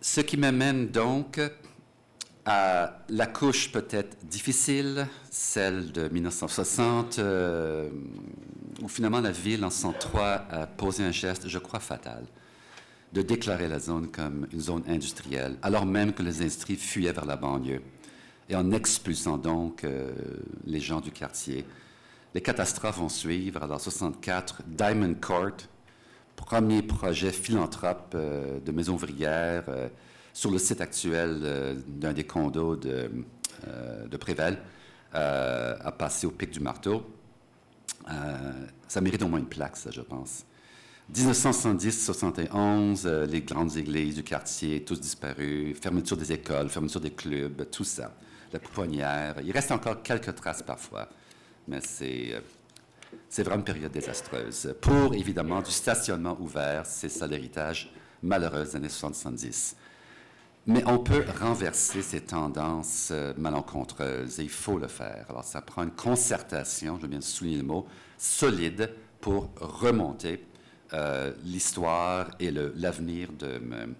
Ce qui m'amène donc à la couche peut-être difficile, celle de 1960, où finalement la ville en 63 a posé un geste, je crois, fatal, de déclarer la zone comme une zone industrielle, alors même que les industries fuyaient vers la banlieue, et en expulsant donc les gens du quartier. Les catastrophes vont suivre. Alors, 64, Diamond Court, premier projet philanthrope de maison ouvrière sur le site actuel d'un des condos de Prével, a passé au pic du marteau. Ça mérite au moins une plaque, ça, je pense. 1970-71, les grandes églises du quartier, tous disparus, fermeture des écoles, fermeture des clubs, tout ça. La pouponnière. Il reste encore quelques traces parfois, mais c'est vraiment une période désastreuse. Pour, évidemment, du stationnement ouvert, c'est ça l'héritage malheureux des années 70. Mais on peut renverser ces tendances malencontreuses, et il faut le faire. Alors, ça prend une concertation, je viens de souligner le mot, solide pour remonter l'histoire et l'avenir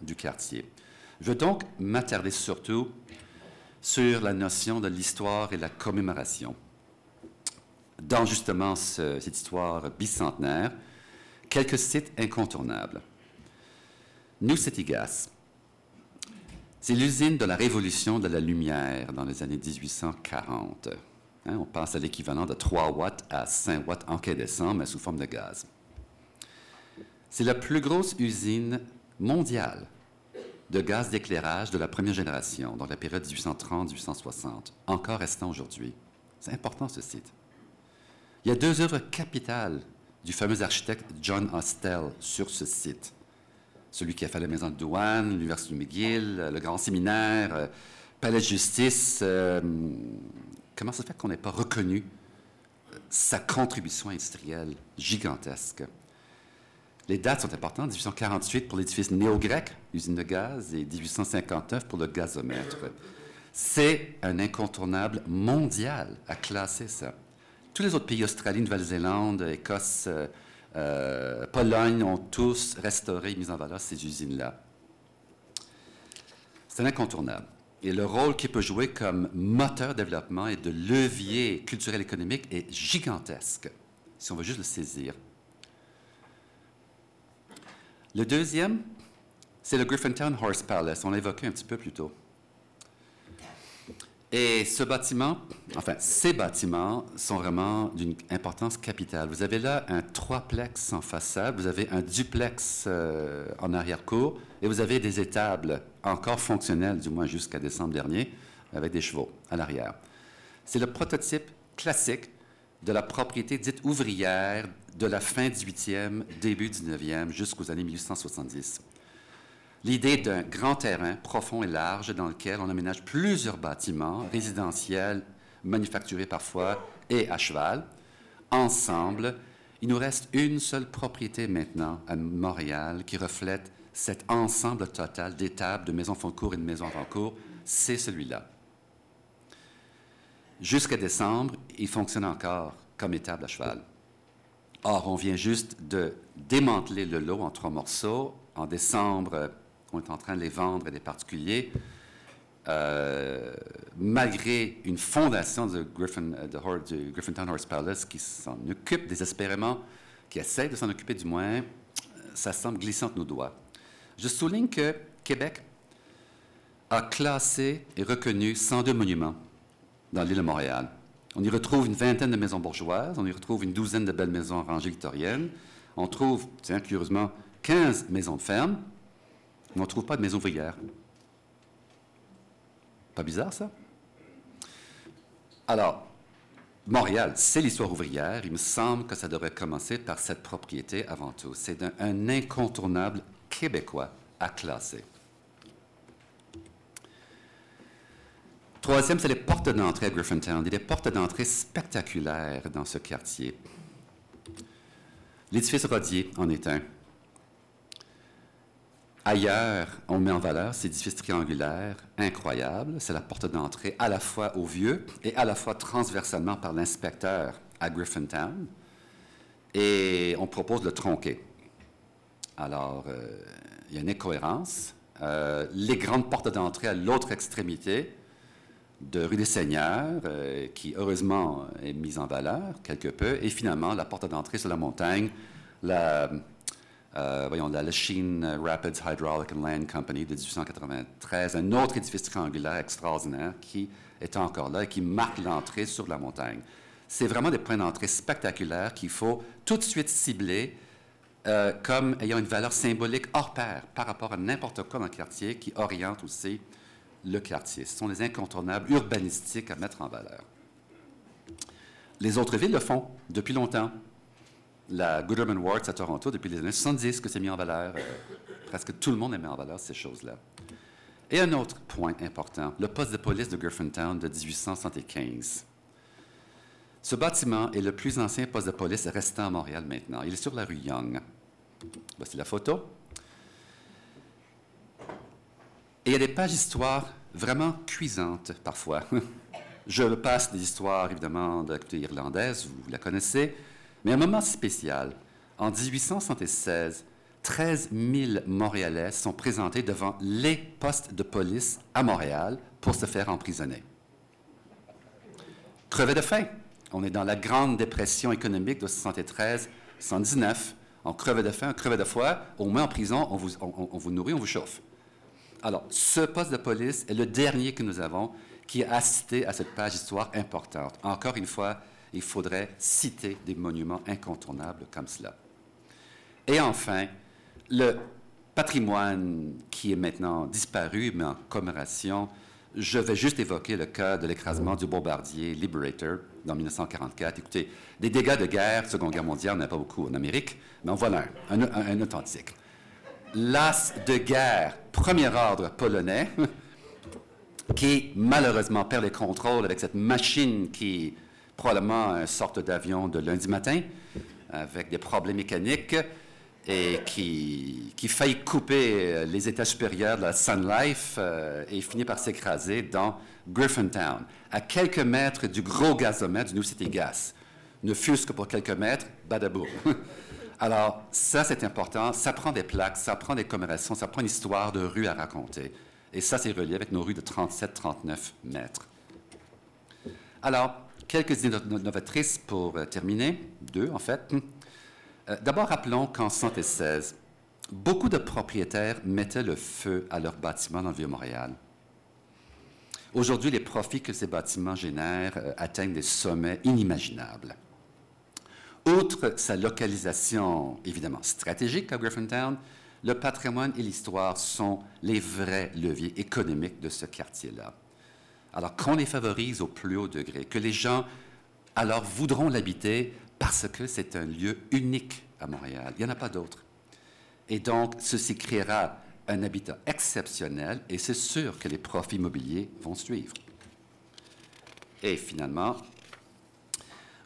du quartier. Je veux donc m'attarder surtout sur la notion de l'histoire et la commémoration. Dans justement cette histoire bicentenaire, quelques sites incontournables. New City Gas. C'est l'usine de la révolution de la lumière dans les années 1840. On pense à l'équivalent de 3 watts à 5 watts incandescents, mais sous forme de gaz. C'est la plus grosse usine mondiale de gaz d'éclairage de la première génération, dans la période 1830-1860, encore restant aujourd'hui. C'est important, ce site. Il y a 2 œuvres capitales du fameux architecte John Hostel sur ce site. Celui qui a fait la maison de douane, l'Université McGill, le Grand Séminaire, Palais de justice. Comment ça se fait qu'on n'ait pas reconnu sa contribution industrielle gigantesque? Les dates sont importantes. 1848 pour l'édifice néo-grec, usine de gaz, et 1859 pour le gazomètre. C'est un incontournable mondial à classer ça. Tous les autres pays, Australie, Nouvelle-Zélande, Écosse, Pologne, ont tous restauré et mis en valeur ces usines-là. C'est un incontournable. Et le rôle qu'il peut jouer comme moteur de développement et de levier culturel économique est gigantesque, si on veut juste le saisir. Le deuxième, c'est le Griffintown Horse Palace. On l'a évoqué un petit peu plus tôt. Et ce bâtiment, enfin, ces bâtiments sont vraiment d'une importance capitale. Vous avez là un triplex en façade, vous avez un duplex en arrière-cour, et vous avez des étables encore fonctionnelles, du moins jusqu'à décembre dernier, avec des chevaux à l'arrière. C'est le prototype classique de la propriété dite ouvrière de la fin 18e, début 19e, jusqu'aux années 1870. L'idée d'un grand terrain profond et large dans lequel on aménage plusieurs bâtiments résidentiels, manufacturés parfois et à cheval. Ensemble, il nous reste une seule propriété maintenant à Montréal qui reflète cet ensemble total d'étables, de maisons fond de cour et de maisons avant cour. C'est celui-là. Jusqu'à décembre, il fonctionne encore comme étable à cheval. Or, on vient juste de démanteler le lot en 3 morceaux. En décembre, on est en train de les vendre à des particuliers. Malgré une fondation du Griffintown Horse Palace qui s'en occupe désespérément, qui essaie de s'en occuper du moins, ça semble glisser entre nos doigts. Je souligne que Québec a classé et reconnu 102 monuments dans l'île de Montréal. On y retrouve une vingtaine de maisons bourgeoises, on y retrouve une douzaine de belles maisons en rangée victorienne, on trouve, tiens, curieusement, 15 maisons de ferme, mais on ne trouve pas de maisons ouvrières. Pas bizarre, ça? Alors, Montréal, c'est l'histoire ouvrière. Il me semble que ça devrait commencer par cette propriété avant tout. C'est un incontournable québécois à classer. Troisième, c'est les portes d'entrée à Griffintown. Il y a des portes d'entrée spectaculaires dans ce quartier. L'édifice Rodier en est un. Ailleurs, on met en valeur cet édifice triangulaire incroyable. C'est la porte d'entrée à la fois au vieux et à la fois transversalement par l'inspecteur à Griffintown. Et on propose de le tronquer. Alors, il y a une incohérence les grandes portes d'entrée à l'autre extrémité de rue des Seigneurs, qui heureusement est mise en valeur quelque peu, et finalement la porte d'entrée sur la montagne, la Lachine Rapids Hydraulic and Land Company de 1893, un autre édifice triangulaire extraordinaire qui est encore là et qui marque l'entrée sur la montagne. C'est vraiment des points d'entrée spectaculaires qu'il faut tout de suite cibler comme ayant une valeur symbolique hors pair par rapport à n'importe quoi dans le quartier qui oriente aussi le quartier. Ce sont les incontournables urbanistiques à mettre en valeur. Les autres villes le font depuis longtemps. La Gooderham Works à Toronto, depuis les années 70, que c'est mis en valeur. Presque tout le monde a mis en valeur ces choses-là. Et un autre point important, le poste de police de Griffintown de 1875. Ce bâtiment est le plus ancien poste de police restant à Montréal maintenant. Il est sur la rue Yonge. Voici la photo. Et il y a des pages d'histoire vraiment cuisantes, parfois. Je passe des histoires, évidemment, de la culture irlandaise, vous la connaissez, mais un moment spécial. En 1876, 13 000 Montréalais sont présentés devant les postes de police à Montréal pour se faire emprisonner. Crevaient de faim. On est dans la grande dépression économique de 73-79. On crevait de faim, on crevait de froid. On met en prison, on vous nourrit, on vous chauffe. Alors, ce poste de police est le dernier que nous avons qui a assisté à cette page d'histoire importante. Encore une fois, il faudrait citer des monuments incontournables comme cela. Et enfin, le patrimoine qui est maintenant disparu, mais en commémoration, je vais juste évoquer le cas de l'écrasement du bombardier Liberator dans 1944. Écoutez, des dégâts de guerre, Seconde Guerre mondiale, on n'a pas beaucoup en Amérique, mais en voilà un authentique. L'as de guerre, premier ordre polonais, qui malheureusement perd les contrôles avec cette machine qui est probablement une sorte d'avion de lundi matin, avec des problèmes mécaniques, et qui faillit couper les états supérieurs de la Sun Life et finit par s'écraser dans Griffintown, à quelques mètres du gros gazomètre du New City Gas. Ne fût-ce que pour quelques mètres, badaboum. Alors, ça, c'est important. Ça prend des plaques, ça prend des commémorations, ça prend une histoire de rue à raconter. Et ça, c'est relié avec nos rues de 37-39 mètres. Alors, quelques idées novatrices pour terminer. Deux, en fait. D'abord, rappelons qu'en 1976, beaucoup de propriétaires mettaient le feu à leurs bâtiments dans le Vieux-Montréal. Aujourd'hui, les profits que ces bâtiments génèrent atteignent des sommets inimaginables. Outre sa localisation, évidemment, stratégique à Griffintown, le patrimoine et l'histoire sont les vrais leviers économiques de ce quartier-là. Alors, qu'on les favorise au plus haut degré, que les gens, alors, voudront l'habiter parce que c'est un lieu unique à Montréal. Il n'y en a pas d'autre. Et donc, ceci créera un habitat exceptionnel et c'est sûr que les profits immobiliers vont suivre. Et finalement,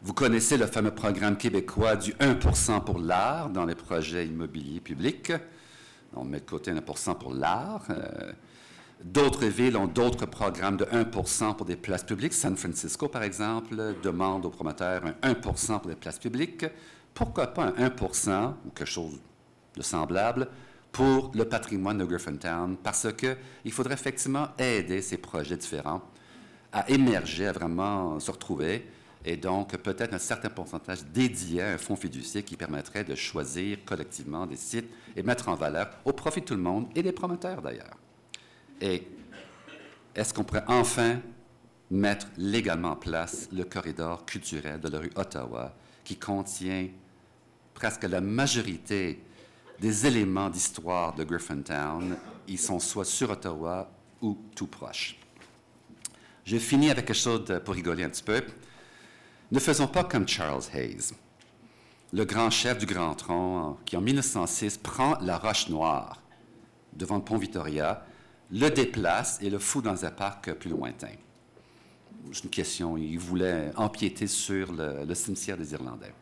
vous connaissez le fameux programme québécois du 1 % pour l'art dans les projets immobiliers publics. On met de côté 1 % pour l'art. D'autres villes ont d'autres programmes de 1 % pour des places publiques. San Francisco, par exemple, demande aux promoteurs un 1 % pour des places publiques. Pourquoi pas un 1 % ou quelque chose de semblable pour le patrimoine de Griffintown? Parce qu'il faudrait effectivement aider ces projets différents à émerger, à vraiment se retrouver, et donc peut-être un certain pourcentage dédié à un fonds fiduciaire qui permettrait de choisir collectivement des sites et mettre en valeur au profit de tout le monde et des promoteurs d'ailleurs. Et est-ce qu'on pourrait enfin mettre légalement en place le corridor culturel de la rue Ottawa qui contient presque la majorité des éléments d'histoire de Griffintown? Ils sont soit sur Ottawa ou tout proches. Je finis avec quelque chose pour rigoler un petit peu. Ne faisons pas comme Charles Hayes, le grand chef du Grand Tronc, qui en 1906 prend la Roche Noire devant le pont Victoria, le déplace et le fout dans un parc plus lointain. C'est une question, il voulait empiéter sur le cimetière des Irlandais.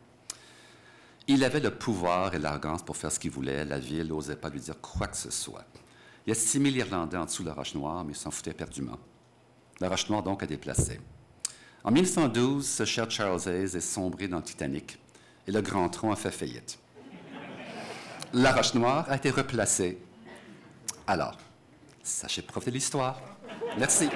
Il avait le pouvoir et l'arrogance pour faire ce qu'il voulait. La ville n'osait pas lui dire quoi que ce soit. Il y a 6 000 Irlandais en dessous de la Roche Noire, mais ils s'en foutaient éperdument. La Roche Noire, donc, a déplacé. En 1912, ce cher Charles Hayes est sombré dans le Titanic et le Grand Tronc a fait faillite. La Roche Noire a été replacée. Alors, sachez profiter de l'histoire. Merci.